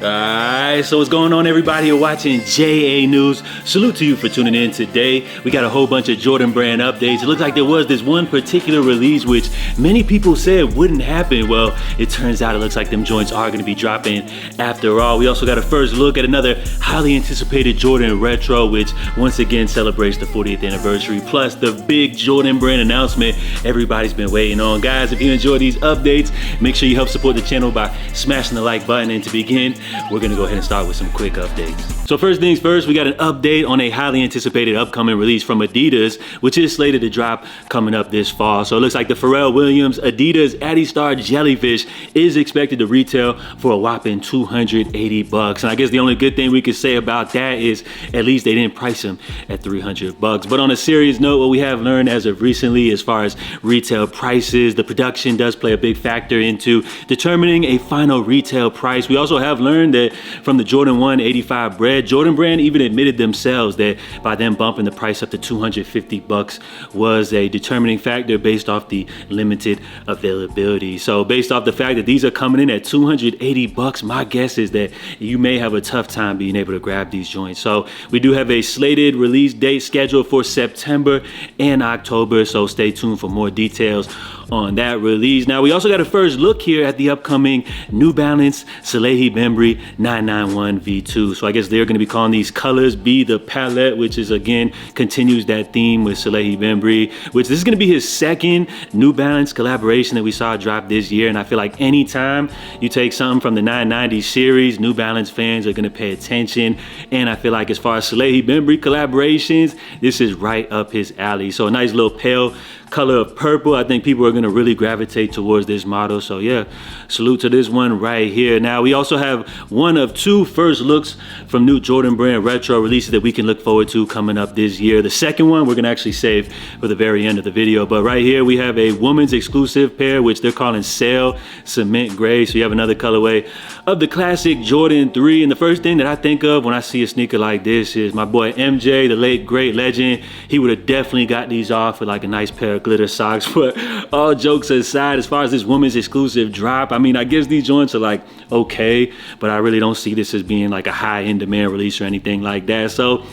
Alright, so what's going on, everybody? You're watching JA News. Salute to you for tuning in today. We got a whole bunch of Jordan brand updates. It looks like there was this one particular release which many people said wouldn't happen. Well, it turns out it looks like them joints are going to be dropping after all. We also got a first look at another highly anticipated Jordan Retro, which once again celebrates the 40th anniversary, plus the big Jordan brand announcement everybody's been waiting on. Guys, if you enjoy these updates, make sure you help support the channel by smashing the like button. And to begin, we're gonna go ahead and start with some quick updates. So first things first, we got an update on a highly anticipated upcoming release from Adidas, which is slated to drop coming up this fall. So it looks like the Pharrell Williams Adidas Adistar Jellyfish is expected to retail for a whopping $280. And I guess the only good thing we could say about that is at least they didn't price them at $300. But on a serious note, what we have learned as of recently as far as retail prices, the production does play a big factor into determining a final retail price. We also have learned that from the Jordan 1 85 bread, Jordan brand even admitted themselves that by them bumping the price up to $250 was a determining factor based off the limited availability. So based off the fact that these are coming in at $280, my guess is that you may have a tough time being able to grab these joints. So we do have a slated release date scheduled for September and October, so stay tuned for more details on that release. Now we also got a first look here at the upcoming New Balance Salehi Bembry 991 V2. So I guess they're going to be calling these colors Be the Palette, which is again continues that theme with Salehi Bembry, which this is going to be his second New Balance collaboration that we saw drop this year. And I feel like anytime you take something from the 990 series, New Balance fans are going to pay attention. And I feel like as far as Salehi Bembry collaborations, this is right up his alley. So a nice little pale color of purple. I think people are going to really gravitate towards this model. So yeah, salute to this one right here. Now we also have one of two first looks from new Jordan brand retro releases that we can look forward to coming up this year. The second one we're going to actually save for the very end of the video, but right here we have a woman's exclusive pair which they're calling Sail Cement Gray. So you have another colorway of the classic Jordan 3, and the first thing that I think of when I see a sneaker like this is my boy MJ, the late great legend. He would have definitely got these off with like a nice pair of glitter socks. But all jokes aside, as far as this woman's exclusive drop, I mean, I guess these joints are like okay, but I really don't see this as being like a high in demand release or anything like that. So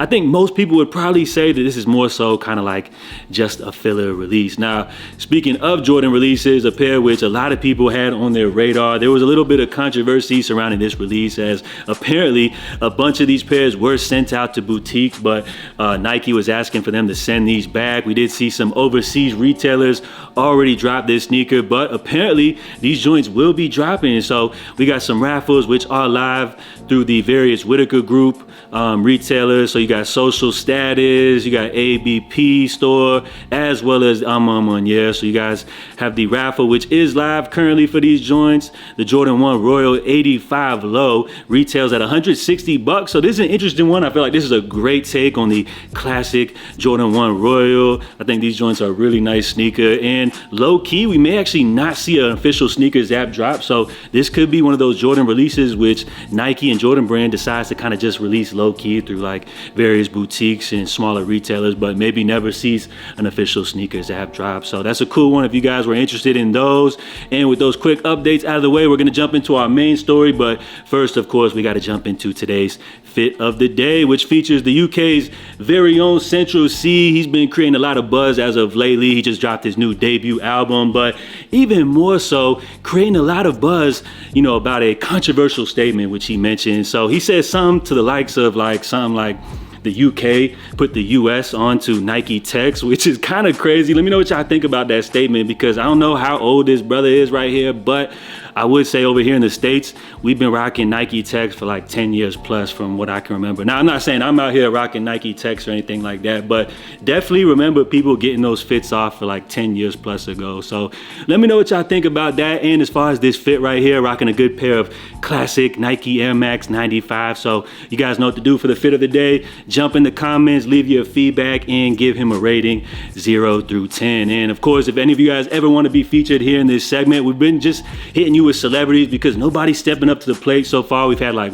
I think most people would probably say that this is more so kind of like just a filler release. Now, speaking of Jordan releases, a pair which a lot of people had on their radar, there was a little bit of controversy surrounding this release, as apparently a bunch of these pairs were sent out to boutiques, but Nike was asking for them to send these back. We did see some overseas retailers already drop this sneaker, but apparently these joints will be dropping. So we got some raffles which are live through the various Whitaker Group retailers. So you got Social Status, you got ABP store, as well as yeah. So you guys have the raffle which is live currently for these joints. The Jordan 1 Royal 85 Low retails at $160. So this is an interesting one. I feel like this is a great take on the classic Jordan 1 Royal. I think these joints are a really nice sneaker, and low key we may actually not see an official sneakers app drop. So this could be one of those Jordan releases which Nike and Jordan brand decides to kind of just release low key through like various boutiques and smaller retailers, but maybe never sees an official sneakers app drop. So that's a cool one if you guys were interested in those. And with those quick updates out of the way, we're going to jump into our main story. But first, of course, we got to jump into today's fit of the day, which features the UK's very own Central C. He's been creating a lot of buzz as of lately. He just dropped his new debut album, but even more so, creating a lot of buzz, you know, about a controversial statement which he mentioned. So he said something to the likes of like something like the UK put the US onto Nike Techs, which is kind of crazy. Let me know what y'all think about that statement, because I don't know how old this brother is right here, but I would say over here in the States, we've been rocking Nike Techs for like 10 years plus from what I can remember. Now, I'm not saying I'm out here rocking Nike Techs or anything like that, but definitely remember people getting those fits off for like 10 years plus ago. So let me know what y'all think about that. And as far as this fit right here, rocking a good pair of classic Nike Air Max 95. So you guys know what to do for the fit of the day. jump in the comments, leave your feedback, and give him a rating 0 through 10. And of course, if any of you guys ever want to be featured here in this segment, we've been just hitting you with celebrities because nobody's stepping up to the plate so far. We've had like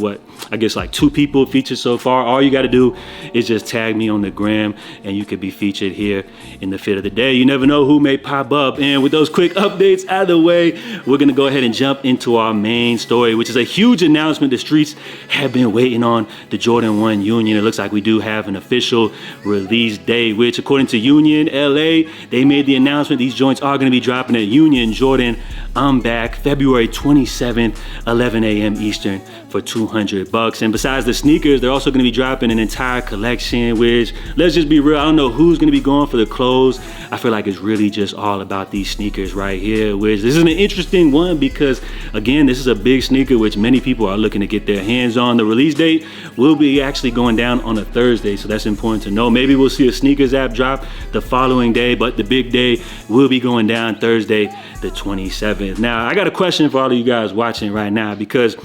2 people featured so far. All you got to do is just tag me on the gram and you could be featured here in the fit of the day. You never know who may pop up. And with those quick updates out of the way, we're going to go ahead and jump into our main story, which is a huge announcement the streets have been waiting on, the Jordan 1 Union. It looks like we do have an official release date, which according to Union LA, they made the announcement these joints are going to be dropping at Union Jordan I'm Back February 27th, 11 a.m. Eastern for $200. And besides the sneakers, they're also going to be dropping an entire collection, which, let's just be real, I don't know who's going to be going for the clothes. I feel like it's really just all about these sneakers right here, which this is an interesting one because, again, this is a big sneaker which many people are looking to get their hands on. The release date will be actually going down on a Thursday, so that's important to know. Maybe we'll see a sneakers app drop the following day, but the big day will be going down Thursday, the 27th. Now, I got a question for all of you guys watching right now, because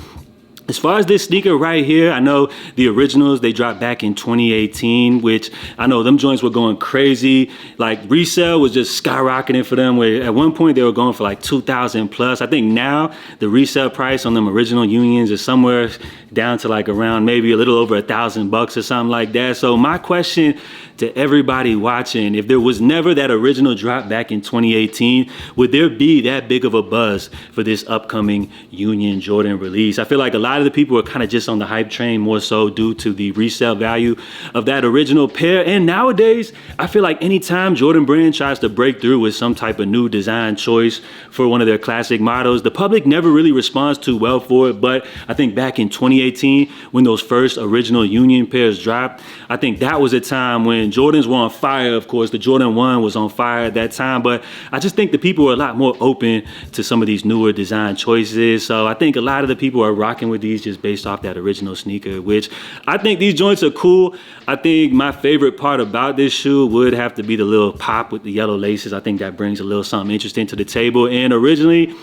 as far as this sneaker right here, I know the originals, they dropped back in 2018, which I know them joints were going crazy. Like resale was just skyrocketing for them, where at one point they were going for like 2,000 plus. I think now the resale price on them original Unions is somewhere down to like around maybe a little over $1,000 or something like that. So my question to everybody watching, if there was never that original drop back in 2018, would there be that big of a buzz for this upcoming Union Jordan release? I feel like a lot of the people are kind of just on the hype train more so due to the resale value of that original pair. And nowadays, I feel like anytime Jordan Brand tries to break through with some type of new design choice for one of their classic models, the public never really responds too well for it. But I think back in 2018, when those first original Union pairs dropped, I think that was a time when Jordans were on fire. Of course, the Jordan 1 was on fire at that time, but I just think the people were a lot more open to some of these newer design choices. So I think a lot of the people are rocking with these just based off that original sneaker, which I think these joints are cool. I think my favorite part about this shoe would have to be the little pop with the yellow laces. I think that brings a little something interesting to the table. And originally,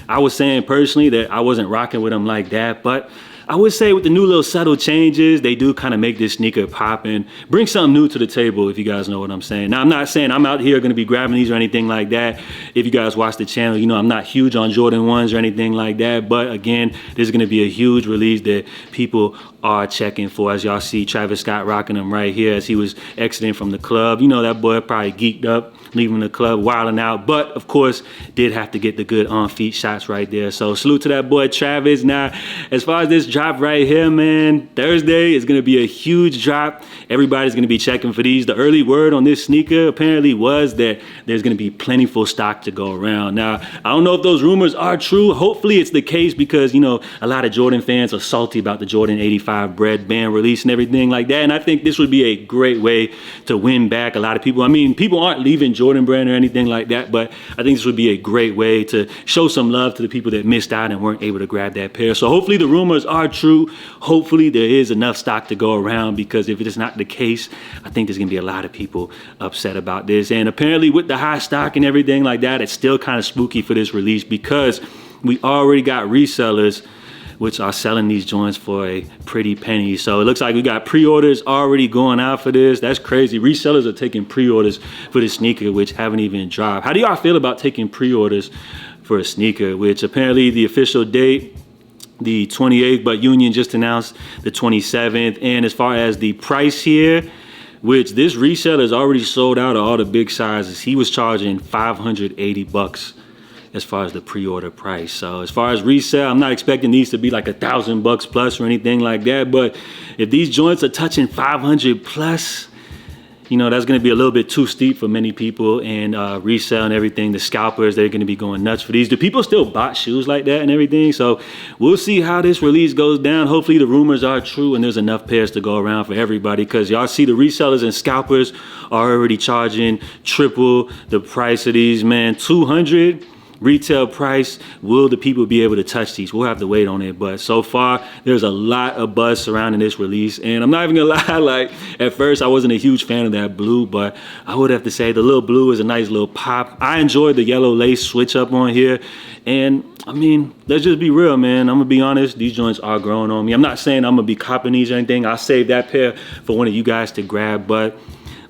I was saying personally that I wasn't rocking with them like that, but I would say with the new little subtle changes, they do kind of make this sneaker pop and bring something new to the table, if you guys know what I'm saying. Now, I'm not saying I'm out here going to be grabbing these or anything like that. If you guys watch the channel, you know I'm not huge on Jordan 1s or anything like that. But again, this is going to be a huge release that people are checking for. As y'all see Travis Scott rocking them right here as he was exiting from the club. You know that boy probably geeked up, leaving the club, wilding out, but of course did have to get the good on-feet shots right there. So salute to that boy Travis. Now, as far as this drop right here, man, Thursday is going to be a huge drop. Everybody's going to be checking for these. The early word on this sneaker apparently was that there's going to be plentiful stock to go around. Now, I don't know if those rumors are true. Hopefully it's the case because, you know, a lot of Jordan fans are salty about the Jordan 85 bread band release and everything like that. And I think this would be a great way to win back a lot of people. I mean, people aren't leaving Jordan Brand or anything like that, but I think this would be a great way to show some love to the people that missed out and weren't able to grab that pair. So hopefully the rumors are true. Hopefully there is enough stock to go around, because if it is not the case, I think there's gonna be a lot of people upset about this. And apparently with the high stock and everything like that, it's still kind of spooky for this release because we already got resellers which are selling these joints for a pretty penny. So it looks like we got pre-orders already going out for this. That's crazy. Resellers are taking pre-orders for this sneaker, which haven't even dropped. How do y'all feel about taking pre-orders for a sneaker, which apparently the official date, the 28th, but Union just announced the 27th. And as far as the price here, which this reseller is already sold out of all the big sizes, he was charging $580 as far as the pre-order price. So as far as resale, I'm not expecting these to be like $1,000 plus or anything like that. But if these joints are touching 500 plus, you know, that's going to be a little bit too steep for many people. And resale and everything, the scalpers, they're going to be going nuts for these. Do people still buy shoes like that and everything? So we'll see how this release goes down. Hopefully the rumors are true and there's enough pairs to go around for everybody, because y'all see the resellers and scalpers are already charging triple the price of these, man. 200. retail price, will the people be able to touch these? We'll have to wait on it. But so far, there's a lot of buzz surrounding this release. And I'm not even gonna lie, like at first I wasn't a huge fan of that blue, but I would have to say the little blue is a nice little pop. I enjoyed the yellow lace switch up on here. And I mean, let's just be real, man. I'm gonna be honest, these joints are growing on me. I'm not saying I'm gonna be copping these or anything. I'll save that pair for one of you guys to grab, but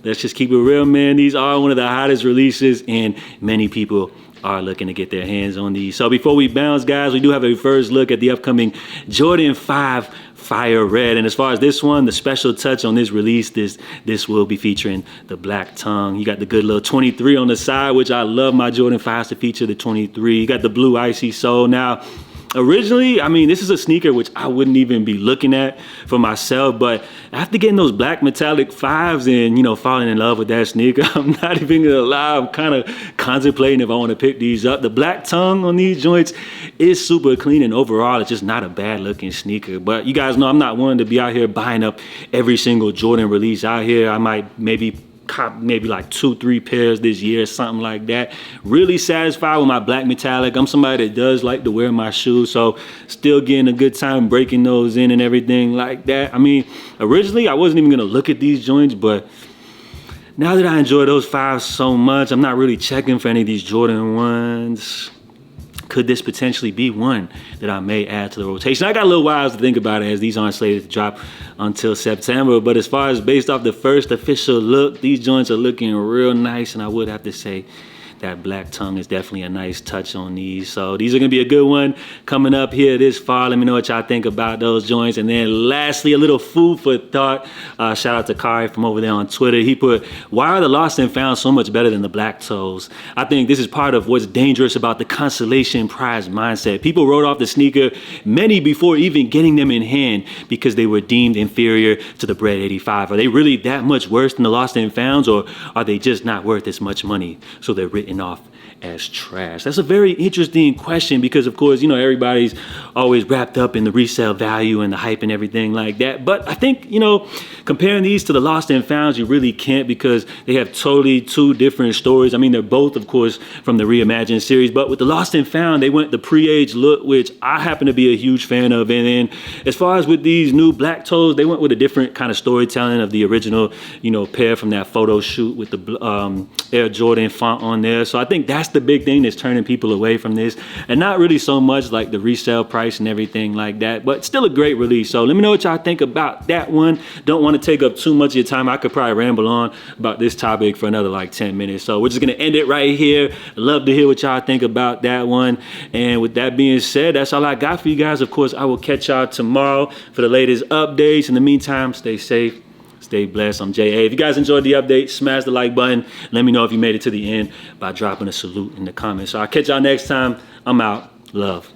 let's just keep it real, man. These are one of the hottest releases, and many people are looking to get their hands on these. So before we bounce, guys, we do have a first look at the upcoming Jordan 5 Fire Red. And as far as this one, the special touch on this release, this will be featuring the black tongue. You got the good little 23 on the side, which I love my Jordan 5s to feature the 23. You got the blue icy sole. Now, originally, I mean, this is a sneaker which I wouldn't even be looking at for myself, but after getting those black metallic 5s and, you know, falling in love with that sneaker, I'm not even gonna lie, I'm kind of contemplating if I want to pick these up. The black tongue on these joints is super clean, and overall, it's just not a bad looking sneaker. But you guys know I'm not one to be out here buying up every single Jordan release out here. I might maybe cop maybe like 2-3 pairs this year, something like that. Really satisfied with my black metallic. I'm somebody that does like to wear my shoes, so still getting a good time breaking those in and everything like that. I mean, originally I wasn't even gonna look at these joints, but now that I enjoy those 5s so much, I'm not really checking for any of these Jordan 1s. Could this potentially be one that I may add to the rotation? I got a little while to think about it, as these aren't slated to drop until September. But as far as based off the first official look, these joints are looking real nice, and I would have to say that black tongue is definitely a nice touch on these. So these are gonna be a good one coming up here this fall. Let me know what y'all think about those joints. And then lastly, a little food for thought. Shout out to Kari from over there on Twitter. He put, why are the lost and found so much better than the black toes? I think this is part of what's dangerous about the consolation prize mindset. People wrote off the sneaker, many before even getting them in hand, because they were deemed inferior to the Bread 85. Are they really that much worse than the lost and founds, or are they just not worth as much money, so they're written off as trash? That's a very interesting question, because of course, you know, everybody's always wrapped up in the resale value and the hype and everything like that. But I think, you know, comparing these to the lost and founds, you really can't, because they have totally two different stories. I mean, they're both, of course, from the Reimagined series, but with the lost and found, they went the pre-age look, which I happen to be a huge fan of. And then as far as with these new black toes, they went with a different kind of storytelling of the original, you know, pair from that photo shoot with the Air Jordan font on there. So I think that's the big thing that's turning people away from this, and not really so much like the resale price and everything like that, but still a great release. So let me know what y'all think about that one. Don't want to take up too much of your time. I could probably ramble on about this topic for another like 10 minutes. So we're just going to end it right here. I'd love to hear what y'all think about that one. And with that being said, that's all I got for you guys. Of course, I will catch y'all tomorrow for the latest updates. In the meantime, stay safe, stay blessed. I'm J.A. If you guys enjoyed the update, smash the like button. Let me know if you made it to the end by dropping a salute in the comments. So I'll catch y'all next time. I'm out. Love.